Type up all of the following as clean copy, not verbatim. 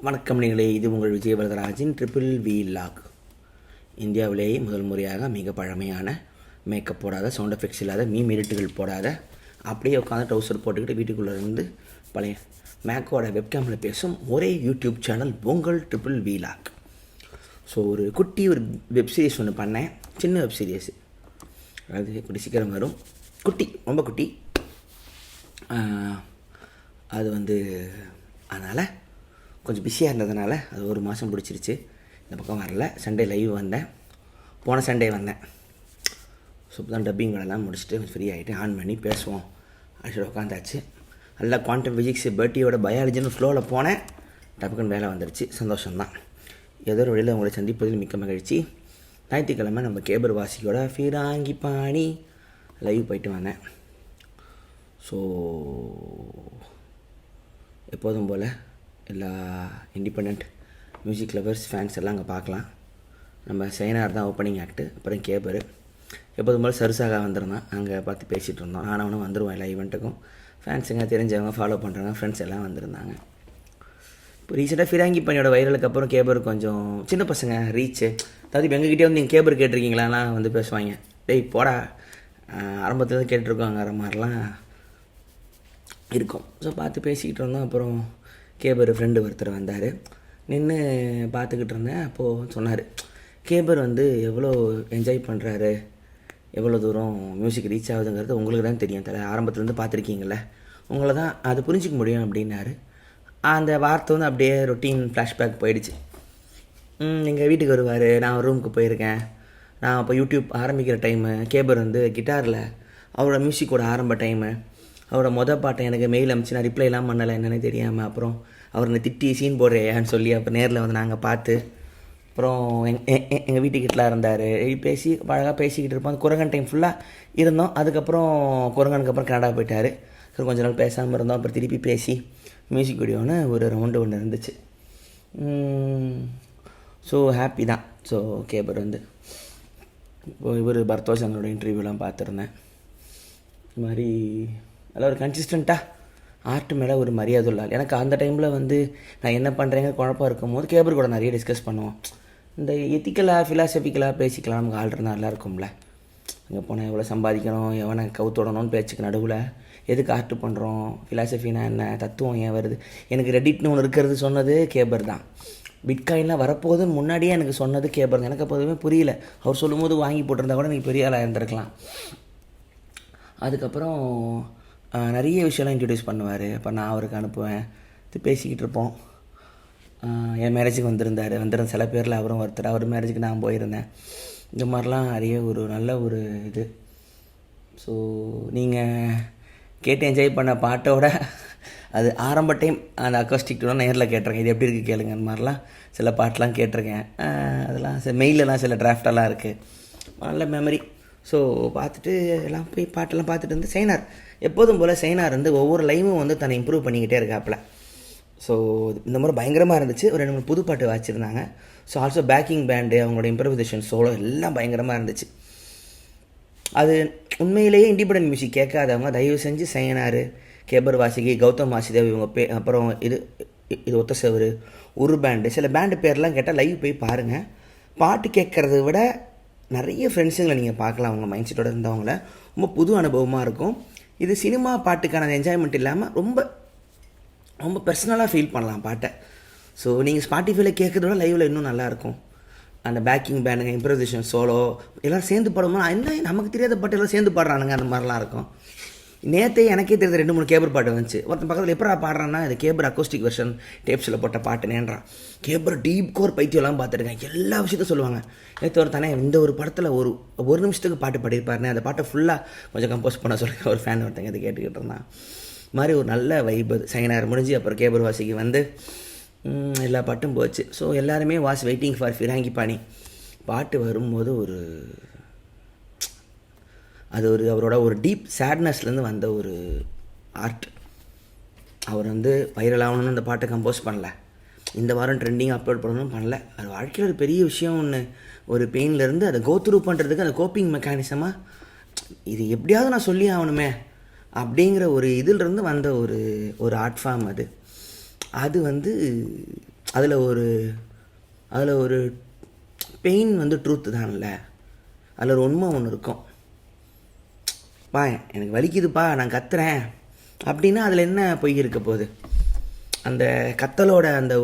வணக்கம் நீங்களே, இது உங்கள் விஜய் வரதராஜின் ட்ரிபிள் வி லாக். இந்தியாவிலேயே முதல் முறையாக மிக பழமையான மேக்கப் போடாத, சவுண்ட் எஃபெக்ட்ஸ் இல்லாத, மீம் எடிட்டுகள் போடாத, அப்படியே உட்காந்து ட்ரௌசர் போட்டுக்கிட்டு வீட்டுக்குள்ளே இருந்து பழைய மேக்கோட வெப்கேமில் பேசும் ஒரே யூடியூப் சேனல் உங்கள் ட்ரிபிள் வி லாக். ஸோ ஒரு வெப் சீரிஸ் ஒன்று பண்ணேன், சின்ன வெப் சீரிஸ். அதாவது இப்படி சீக்கிரம் வரும், ரொம்ப குட்டி. அது அதனால் கொஞ்சம் பிஸியாக இருந்ததுனால அது ஒரு மாதம் பிடிச்சிருச்சு. இந்த பக்கம் வரல. சண்டே லைவ் வந்தேன், போன சண்டே வந்தேன். ஸோ இப்போ தான் டப்பிங் வேலைலாம் முடிச்சுட்டு கொஞ்சம் ஃப்ரீ ஆகிட்டு ஆன் பண்ணி பேசுவோம் அடிச்சுட்டு உட்காந்தாச்சு. நல்லா குவாண்டம் ஃபிசிக்ஸ் பர்ட்டியோட பயாலஜின்னு ஃப்ளோவில் போனேன். டப்புக்குன்னு வேலை வந்துடுச்சு, சந்தோஷம்தான். ஏதோ ஒரு வழியில் உங்களை சந்திப்பதில் மிக்க மகிழ்ச்சி. ஞாயிற்றுக்கிழமை நம்ம கேபர் வாசியோட ஃபிராங்கி பாணி லைவ் போயிட்டு வந்தேன். ஸோ எப்போதும் போல் எல்லா இண்டிபெண்ட் மியூசிக் லவர்ஸ் ஃபேன்ஸ் எல்லாம் அங்கே பார்க்கலாம். நம்ம சைனார் தான் ஓப்பனிங் ஆக்ட்டு. அப்புறம் கேபர் எப்போதும் போல் சருசாக வந்திருந்தான். அங்கே பார்த்து பேசிகிட்டு இருந்தோம். அவனும் வந்துடுவான் எல்லா ஈவெண்ட்டுக்கும். ஃபேன்ஸுங்க தெரிஞ்சவங்க ஃபாலோ பண்ணுறவங்க ஃப்ரெண்ட்ஸ் எல்லாம் வந்திருந்தாங்க. இப்போ ரீசெண்டாக ஃபிராங்கி பண்ணியோட வைரலுக்கு அப்புறம் கேபர் கொஞ்சம் சின்ன பசங்க ரீச்சு. அதாவது இப்போ எங்ககிட்டே வந்து நீங்கள் கேபர் கேட்டிருக்கீங்களாலாம் வந்து பேசுவாங்க. டேய் போடா, ஆரம்பத்துலேருந்து கேட்டுருக்கோங்கிற மாதிரிலாம் இருக்கும். ஸோ பார்த்து பேசிக்கிட்டு இருந்தோம். அப்புறம் கேபர் ஃப்ரெண்டு ஒருத்தர் வந்தார், நின்று பார்த்துக்கிட்டு இருந்தேன். அப்போது சொன்னார், கேபர் எவ்வளோ என்ஜாய் பண்ணுறாரு, எவ்வளோ தூரம் மியூசிக் ரீச் ஆகுதுங்கிறது உங்களுக்கு தான் தெரியும். ஆரம்பத்துலேருந்து பார்த்துருக்கீங்கள, உங்களை தான் அது புரிஞ்சிக்க முடியும் அப்படின்னாரு. அந்த வார்த்தை அப்படியே ரொட்டீன் ஃப்ளாஷ்பேக் போயிடுச்சு. எங்கள் வீட்டுக்கு வருவார், நான் ரூமுக்கு போயிருக்கேன். நான் அப்போ யூடியூப் ஆரம்பிக்கிற டைமு, கேபர் கிட்டாரில் அவரோட மியூசிக்கோட ஆரம்ப டைமு, அவரோட பாட்டை எனக்கு மெயில் அனுப்பிச்சு, நான் ரிப்ளைலாம் பண்ணலை என்னென்னு தெரியாமல். அப்புறம் அவர் என்னை திட்டி சீன் போடுறேன்னு சொல்லி அப்புறம் நேரில் நாங்கள் பார்த்து, அப்புறம் எங்கள் வீட்டுக்கிட்டலாம் இருந்தார். பேசி அழகாக பேசிக்கிட்டு இருப்போம். குரங்கன் டைம் ஃபுல்லாக இருந்தோம். அதுக்கப்புறம் குரங்கனுக்கு அப்புறம் கனடா போயிட்டார். கொஞ்ச நாள் பேசாமல் இருந்தோம். அப்புறம் திருப்பி பேசி மியூசிக் வீடியோன்னு ஒரு ரவுண்டு ஒன்று இருந்துச்சு. ஸோ ஹாப்பி தான். ஸோ கேபர் இவர் பரதோஷங்களோட இன்டர்வியூலாம் பார்த்துருந்தேன். இது மாதிரி நல்லா ஒரு கன்சிஸ்டண்ட்டாக ஆர்ட் மேலே ஒரு மரியாதை உள்ளார். எனக்கு அந்த டைமில் நான் என்ன பண்ணுறேங்க குழப்பம் இருக்கும் போது கேபர் கூட நிறைய டிஸ்கஸ் பண்ணுவோம். இந்த எத்திக்கலாக ஃபிலாசபிக்கலாக பேசிக்கலாம். நமக்கு ஆல்ரெடி நல்லா இருக்கும்ல. அங்கே போனால் எவ்வளோ சம்பாதிக்கணும், எவனை கவுத்தோடணும்னு பேச்சுக்கு நடுவில் எதுக்கு ஆர்ட் பண்ணுறோம், ஃபிலாசபினா என்ன, தத்துவம் ஏன் வருது. எனக்கு ரெடிட்னு ஒன்று இருக்கிறது சொன்னது கேபர் தான். பிட்காயின்லாம் வரப்போகுதுன்னு முன்னாடியே எனக்கு சொன்னது கேபர் தான். எனக்கு அப்போதுமே புரியல. அவர் சொல்லும்போது வாங்கி போட்டிருந்தா கூட எனக்கு பெரிய ஆளாக இருந்திருக்கலாம். அதுக்கப்புறம் நிறைய விஷயம்லாம் இன்ட்ரடியூஸ் பண்ணுவார். அப்போ நான் அவருக்கு அனுப்புவேன், பேசிக்கிட்டு இருப்போம். என் மேரேஜுக்கு வந்திருந்த சில பேரில் அவரும் ஒருத்தர். அவர் மேரேஜுக்கு நான் போயிருந்தேன். இந்த மாதிரிலாம் நிறைய ஒரு நல்ல ஒரு இது. ஸோ நீங்கள் கேட்டு என்ஜாய் பண்ண பாட்டோட அது ஆரம்ப டைம் அந்த அக்காஸ்டிக் டூலாம் நேரில் கேட்டிருக்கேன். இது எப்படி இருக்குது கேளுங்க, அந்த மாதிரிலாம் சில பாட்டெலாம் கேட்டிருக்கேன். அதெல்லாம் மெயிலெலாம் சில டிராஃப்டெல்லாம் இருக்குது. நல்ல மெமரி. ஸோ பார்த்துட்டு எல்லாம் போய் பாட்டெல்லாம் பார்த்துட்டு சைனார் எப்போதும் போல் சைனார் ஒவ்வொரு லைவும் தன்னை இம்ப்ரூவ் பண்ணிக்கிட்டே இருக்காப்புல. ஸோ இந்த மாதிரி பயங்கரமாக இருந்துச்சு. ஒரு 2-3 புது பாட்டு வச்சுருந்தாங்க. ஸோ ஆல்சோ பேக்கிங் பேண்டு, அவங்களோட இம்ப்ரவைசேஷன் சோலோ எல்லாம் பயங்கரமாக இருந்துச்சு. அது உண்மையிலேயே இண்டிபெண்டன்ட் மியூசிக் கேட்காதவங்க தயவு செஞ்சு சைனார், கேபர் வாசிகி, கௌதம் வாசுதேவ் இவங்க அப்புறம் இது ஒத்த செவரு, ஒரு பேண்டு, சில பேண்டு பேர்லாம் கேட்டால் லைவ் போய் பாருங்கள். பாட்டு கேட்குறத விட நிறைய ஃப்ரெண்ட்ஸுங்களை நீங்கள் பார்க்கலாம். அவங்க மைண்ட் செட்டோடு இருந்தவங்கள ரொம்ப புது அனுபவமாக இருக்கும். இது சினிமா பாட்டுக்கான என்ஜாய்மெண்ட் இல்லாமல் ரொம்ப ரொம்ப பர்சனலாக ஃபீல் பண்ணலாம் பாட்டை. ஸோ நீங்கள் ஸ்பாட்டிஃபைல கேட்குறத விட லைவில் இன்னும் நல்லாயிருக்கும். அந்த பேக்கிங் பேண்டுங்க, இம்ப்ரவைசேஷன் சோலோ எல்லோரும் சேர்ந்து பாடும்போது என்ன நமக்கு தெரியாத பாட்டு எல்லாம் சேர்ந்து பாடுறானுங்க, அந்த மாதிரிலாம் இருக்கும். நேற்றே எனக்கே தெரிஞ்ச 2-3 கேபர் பாட்டு வந்துச்சு. ஒருத்தன் பக்கத்தில் எப்படா பாடுறான்னா இது கேபர் அக்கோஸ்டிக் வெர்ஷன் டேப்ஸில் போட்ட பாட்டுனேன்றான். கேபர் டீப் கோர் பைத்தியம்லாம் பார்த்துருக்கேன். எல்லா விஷயத்தையும் சொல்லுவாங்க. நேற்று ஒரு தானே இந்த ஒரு படத்தில் ஒரு நிமிஷத்துக்கு பாட்டு பாடியிருப்பாருனே, அந்த பாட்டை ஃபுல்லாக கொஞ்சம் கம்போஸ் பண்ண சொல்லி ஒரு ஃபேன் ஒருத்தங்க இது கேட்டுக்கிட்டு இருந்தான். மாதிரி ஒரு நல்ல வைப். சைனார் முடிஞ்சு அப்புறம் கேபர் வாசிக்கு எல்லா பாட்டும் போச்சு. ஸோ எல்லாருமே வெயிட்டிங் ஃபார் ஃபிராங்கி பாணி. பாட்டு வரும்போது அது அவரோட ஒரு டீப் சேட்னஸ்லேருந்து வந்த ஒரு ஆர்ட். அவர் வைரல் ஆகணும்னு அந்த பாட்டை கம்போஸ் பண்ணல, இந்த வாரம் ட்ரெண்டிங் அப்லோட் பண்ணணும்னு பண்ணல. அது வாழ்க்கையில் ஒரு பெரிய விஷயம் ஒன்று, ஒரு பெயின்லேருந்து அதை கோத்ரூ பண்ணுறதுக்கு அந்த கோப்பிங் மெக்கானிசமாக இது எப்படியாவது நான் சொல்லி ஆகணுமே அப்படிங்கிற ஒரு இதிலிருந்து வந்த ஒரு ஆர்ட் ஃபார்ம் அது. அது அதில் ஒரு பெயின் வந்து ட்ரூத்து தான்ல, அதில் ஒரு உண்மை ஒன்று இருக்கும். பா எனக்கு வலிக்குதுப்பா நான் கத்துறேன் அப்படின்னா அதில் என்ன பொய் இருக்க போகுது? அந்த கத்தலோட அந்த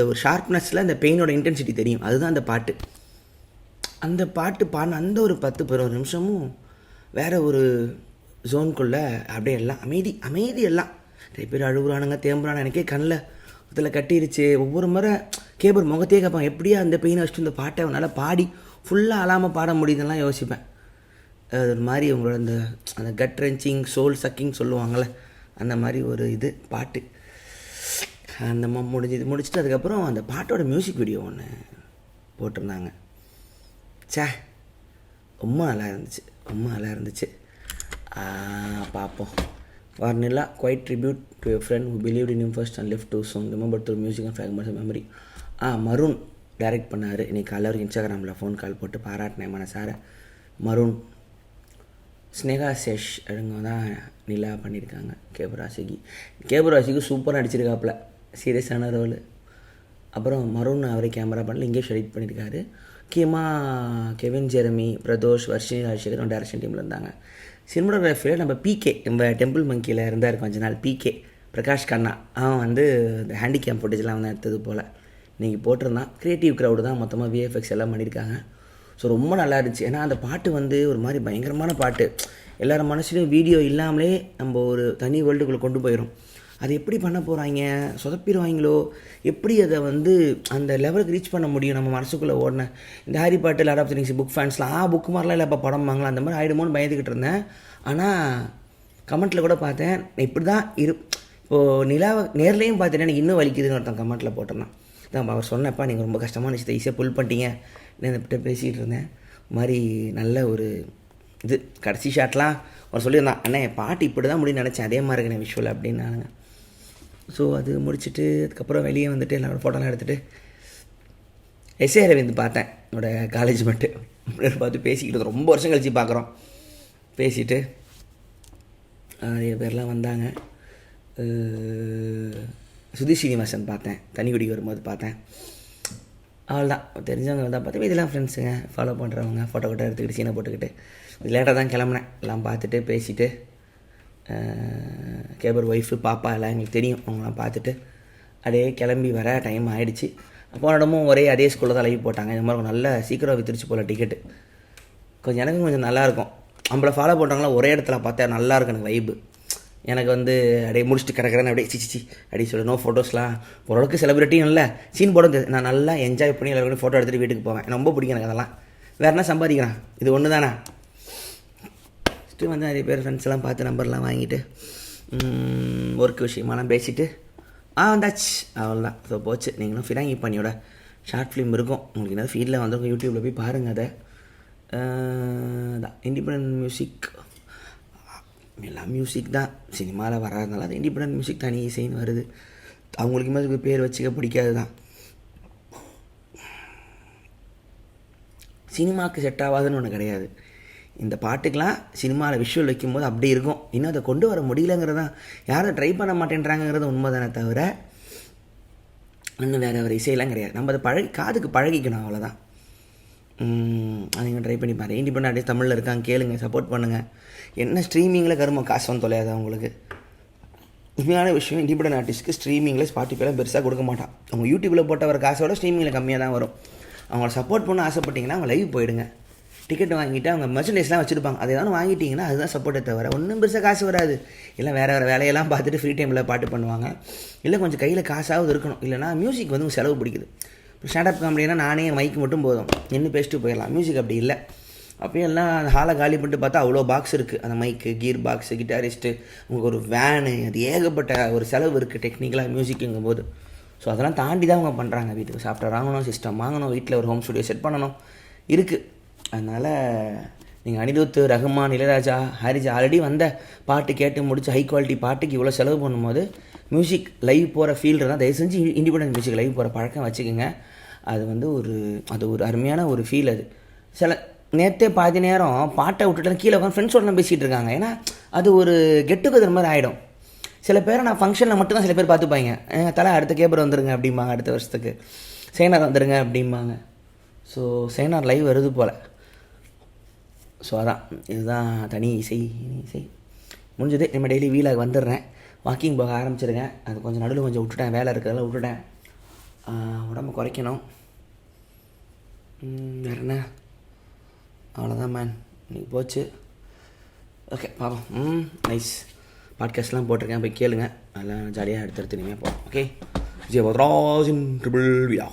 ஒரு ஷார்ப்னஸில் அந்த பெயினோட இன்டென்சிட்டி தெரியும். அதுதான் அந்த பாட்டு பாடின அந்த ஒரு 10-15 நிமிஷமும் வேறு ஒரு ஜோனுக்குள்ளே அப்படியே எல்லாம் அமைதி எல்லாம். நிறைய பேர் அழுகுறானுங்க, தேம்புறானு. எனக்கே கண்ணில் இதில் கட்டிருச்சு. ஒவ்வொரு முறை கேபர் முகத்தையே கேட்பான், எப்படியா அந்த பெயினை வச்சுட்டு இந்த பாட்டை அவனால் பாடி ஃபுல்லாக அழாமல் பாட முடியுதுலாம் யோசிப்பேன். அது ஒரு மாதிரி உங்களோட அந்த கட் ரென்ச்சிங் சோல் சக்கிங் சொல்லுவாங்கள்ல, அந்த மாதிரி ஒரு பாட்டு. அந்த முடிச்சுட்டு அதுக்கப்புறம் அந்த பாட்டோட மியூசிக் வீடியோ ஒன்று போட்டிருந்தாங்க. ரொம்ப நல்லா இருந்துச்சு. பார்ப்போம். Varnilla, quite tribute to a friend who believed in him first and left too soon. Remember through music and fragments of memory. மருண் டைரக்ட் பண்ணார். இன்றைக்கி காலையில் இன்ஸ்டாகிராமில் ஃபோன் கால் போட்டு பாராட்டினேன் மனசார. மருண், ஸ்னேகா சேஷ் அவங்க தான் நிலா பண்ணியிருக்காங்க. கேபராசிக்கு சூப்பராக நடிச்சிருக்காப்புல, சீரியஸான ரோல். அப்புறம் மருண் அவரே கேமரா பண்ணல, இங்கேயே எடிட் பண்ணியிருக்காரு. முக்கியமாக Kevin Jeremy, Pradosh, Varshini Rajasekar direction டீமில் இருந்தாங்க. சினிமாட்டோகிராஃபியில் நம்ம பிகே, நம்ம டெம்பிள் மங்கியில் இருந்தார் கொஞ்ச நாள், பிகே பிரகாஷ் கண்ணா. அவன் வந்து இந்த ஹேண்டிகேம் ஃபுட்டேஜ்லாம் வந்து எடுத்தது போல் இன்றைக்கி போட்டிருந்தான். க்ரியேட்டிவ் க்ரௌடு தான் மொத்தமாக விஎஃப்எக்ஸ் எல்லாம் பண்ணியிருக்காங்க. ஸோ ரொம்ப நல்லா இருந்துச்சு. ஏன்னா அந்த பாட்டு வந்து ஒரு மாதிரி பயங்கரமான பாட்டு. எல்லோரும் மனசுலையும் வீடியோ இல்லாமலே நம்ம ஒரு தனி வேர்ல்டுக்குள்ளே கொண்டு போயிடும். அது எப்படி பண்ண போகிறாங்க, சொதப்பிடுவாங்களோ, எப்படி அதை வந்து அந்த லெவலுக்கு ரீச் பண்ண முடியும் நம்ம மனசுக்குள்ளே ஓடின இந்த Harry Potter, Lord of the Rings book ஃபேன்ஸ்லாம் புக் மாதிரிலாம் இல்லை இப்போ படம் வாங்கலாம் அந்த மாதிரி ஆகிடுமோன்னு பயந்துக்கிட்டு இருந்தேன். ஆனால் கமெண்ட்டில் கூட பார்த்தேன், இப்படி தான் இப்போது நிலாவை நேர்லேயும் பார்த்துட்டேன், எனக்கு இன்னும் வலிக்குதுன்னு ஒருத்தன் கமெண்ட்டில் போட்டிருந்தான். தான் அவர் சொன்னப்பா நீங்கள் ரொம்ப கஷ்டமான விஷயத்தை ஈஸியாக புல் பண்ணிட்டீங்க, நான் பேசிகிட்டு இருந்தேன். மாதிரி நல்ல ஒரு கடைசி ஷாட்லாம் அவர் சொல்லியிருந்தான், அண்ணே பாட்டு இப்படி தான் முடியும்னு நினச்சேன், அதே மாதிரி இருக்கேன் விஷுவல் அப்படின்னாங்க. ஸோ அது முடிச்சுட்டு அதுக்கப்புறம் வெளியே வந்துட்டு எல்லாரோட ஃபோட்டோலாம் எடுத்துகிட்டு எஸ்ஏ அரவிந்த் பார்த்தேன். என்னோட காலேஜ் மட்டும் பார்த்து பேசிக்கிட்டு ரொம்ப வருஷம் கழித்து பார்க்குறோம். பேசிவிட்டு நிறைய பேர்லாம் வந்தாங்க. சுதீஷ் ஸ்ரீனிவாசன் பார்த்தேன், தனி குடிக்கு வரும்போது பார்த்தேன். அவ்வளோதான், தெரிஞ்சவங்க வந்தால் பார்த்தேன். இதெல்லாம் ஃப்ரெண்ட்ஸுங்க, ஃபாலோ பண்ணுறவங்க, ஃபோட்டோ எடுத்துக்கிட்டு சீனை போட்டுக்கிட்டு லேட்டாக தான் கிளம்புனேன். எல்லாம் பார்த்துட்டு பேசிவிட்டு கேபர் ஒய்ஃபு பாப்பா எல்லாம் எங்களுக்கு தெரியும், அவங்களாம் பார்த்துட்டு அப்படியே கிளம்பி வர டைம் ஆகிடுச்சு. போன இடமும் ஒரே அதே ஸ்கூலில் தான் லைவ் போட்டாங்க. இந்த மாதிரி நல்ல சீக்கிரம் வித்துருச்சு போல் டிக்கெட்டு. எனக்கும் கொஞ்சம் நல்லாயிருக்கும். நம்மளை ஃபாலோ பண்ணுறாங்களா ஒரே இடத்துல பார்த்தா நல்லாயிருக்கும் எனக்கு வைப்பு. எனக்கு வந்து அப்படியே முடிச்சுட்டு கிடக்கிறேன்னு அப்படியே சிச்சி அப்படி சொல்லி நோ ஃபோட்டோஸ்லாம் ஓரளவுக்கு செலிப்ரிட்டியும் இல்லை, சீன் போட நான் நல்லா என்ஜாய் பண்ணி எல்லாருக்கும் ஃபோட்டோ எடுத்துகிட்டு வீட்டுக்கு போவேன். ரொம்ப பிடிக்கும் எனக்கு அதெல்லாம். வேறு என்ன சம்பாதிக்கிறேன், இது ஒன்று தானே. ஃபஸ்ட்டு வந்து நிறைய பேர் ஃப்ரெண்ட்ஸ் எல்லாம் பார்த்து நம்பர்லாம் வாங்கிட்டு ஒர்க் விஷயமாலாம் பேசிவிட்டு வந்தாச்சு. அவ்வளோதான். ஸோ போச்சு. நீங்களும் ஃபிராங்கி பண்ணியோட ஷார்ட் ஃபிலிம் இருக்கும், உங்களுக்கு என்ன ஃபீல்டில் வந்திருக்கும், யூடியூப்பில் போய் பாருங்கள். அதை தான் இண்டிபெண்டன்ட் மியூசிக், எல்லாம் மியூசிக் தான் சினிமாவில் வராதனால அது இண்டிபெண்டன்ட் மியூசிக் தனி இசைன்னு வருது. அவங்களுக்குமே அதுக்கு பேர் வச்சுக்க பிடிக்காது தான். சினிமாவுக்கு செட் ஆகாதுன்னு ஒன்று கிடையாது. இந்த பாட்டுக்கெலாம் சினிமாவில் விஷுவல் வைக்கும்போது அப்படி இருக்கும். இன்னும் அதை கொண்டு வர முடியலங்கிறது தான், யாரும் ட்ரை பண்ண மாட்டேன்றாங்கிறது உண்மை தானே தவிர இன்னும் வேறு இசையெல்லாம் கிடையாது. நம்ம அதை காதுக்கு பழகிக்கணும், அவ்வளோதான். நீங்கள் ட்ரை பண்ணி பாருங்கள். இண்டிபெண்டன்ட் ஆர்டிஸ்ட் தமிழில் இருக்காங்க, கேளுங்க, சப்போர்ட் பண்ணுங்கள். என்ன ஸ்ட்ரீமிங்கில் கருமம் காசு வந்து தொலையாது அவங்களுக்கு. உண்மையான விஷயம், இண்டிபெண்டன்ட் ஆர்டிஸ்ட்டுக்கு ஸ்ட்ரீமிங்கில் ஸ்பாட்டிஃபைலாம் பெருசாக கொடுக்க மாட்டான். அவங்க யூடியூப்பில் போட்ட வர காசோட ஸ்ட்ரீமிங்கில் கம்மியாக தான் வரும். அவங்கள சப்போர்ட் பண்ண ஆசைப்பட்டிங்கன்னா அவங்க லைவ் போயிடுங்க, டிக்கெட் வாங்கிட்டு அவங்க மெர்ச்சன்டைஸ்லாம் வச்சுருப்பாங்க, அதை எதாவது வாங்கிட்டிங்கன்னா அதுதான் சப்போர்ட்டை தவிர ஒன்றும் பெருசாக காசு வராது. இல்லை வேறு வேலையெல்லாம் பார்த்துட்டு ஃப்ரீ டைமில் பாட்டு பண்ணுவாங்க. இல்லை கொஞ்சம் கையில் காசாவது இருக்கணும். இல்லைனா மியூசிக் வந்து செலவு பிடிக்குது. இப்போ ஸ்டாண்டப் காமெடினா நானே மைக்கு மட்டும் போதும், நின்று பேசிட்டு போயிடலாம். மியூசிக் அப்படி இல்லை. அப்போயே எல்லாம் ஹாலை காலி பண்ணிட்டு பார்த்தா அவ்வளோ பாக்ஸ் இருக்குது. அந்த மைக்கு, கீர் பாக்ஸு, கிட்டாரிஸ்ட்டு, உங்களுக்கு ஒரு வேனு, அது ஏகப்பட்ட ஒரு செலவு இருக்குது டெக்னிக்கலாக மியூசிக்குங்கும் போது. ஸோ அதெல்லாம் தாண்டி தான் அவங்க பண்ணுறாங்க. வீட்டுக்கு சாஃப்ட்வேர் வாங்கணும், சிஸ்டம் வாங்கணும், வீட்டில் ஒரு ஹோம் ஸ்டுடியோ செட் பண்ணணும் இருக்குது. அதனால் நீங்கள் அனிருத், ரஹ்மான், இளையராஜா, ஹரிஜா ஆல்ரெடி வந்த பாட்டு கேட்டு முடிச்சு ஹை குவாலிட்டி பாட்டுக்கு இவ்வளோ செலவு பண்ணும்போது மியூசிக் லைவ் போகிற ஃபீல்டு தான். தயவு செஞ்சு இண்டிபெண்டன்ட் மியூசிக் லைவ் போகிற பழக்கம் வச்சுக்கோங்க. அது வந்து ஒரு அருமையான ஒரு ஃபீல். அது நேற்றே பாதி நேரம் பாட்டை விட்டுட்டு கீழே உட்காந்து ஃப்ரெண்ட்ஸோடலாம் பேசிகிட்டு இருக்காங்க. ஏன்னா அது ஒரு கெட் டுகெதர் மாதிரி ஆகிடும். சில பேரை நான் ஃபங்க்ஷனில் மட்டும்தான் சில பேர் பார்த்துப்பாங்க. தலை அடுத்த கேப்பர் வந்துருங்க அப்படிம்பாங்க, அடுத்த வருஷத்துக்கு சேனார் வந்துடுங்க அப்படிம்பாங்க. ஸோ சேனார் லைவ் வருது போல். ஸோ அதான், இதுதான் தனி இசை. முடிஞ்சது. நம்ம டெய்லி வீலாக வந்துடுறேன். வாக்கிங் போக ஆரம்பிச்சிருக்கேன். அது கொஞ்சம் நடுவில் கொஞ்சம் விட்டுட்டேன், வேலை இருக்கிறதெல்லாம் விட்டுட்டேன். உடம்பு குறைக்கணும். வேறு என்ன, அவ்வளோதான் மேன், இன்னைக்கு போச்சு. ஓகே பாப்போம். நைஸ். பாட்காஸ்ட்லாம் போட்டிருக்கேன், போய் கேளுங்க. நல்லா ஜாலியாக எடுத்து இனிமேல் போகிறோம். ஓகே, விஜயபத்ராஜின் ட்ரிபிள் விழா.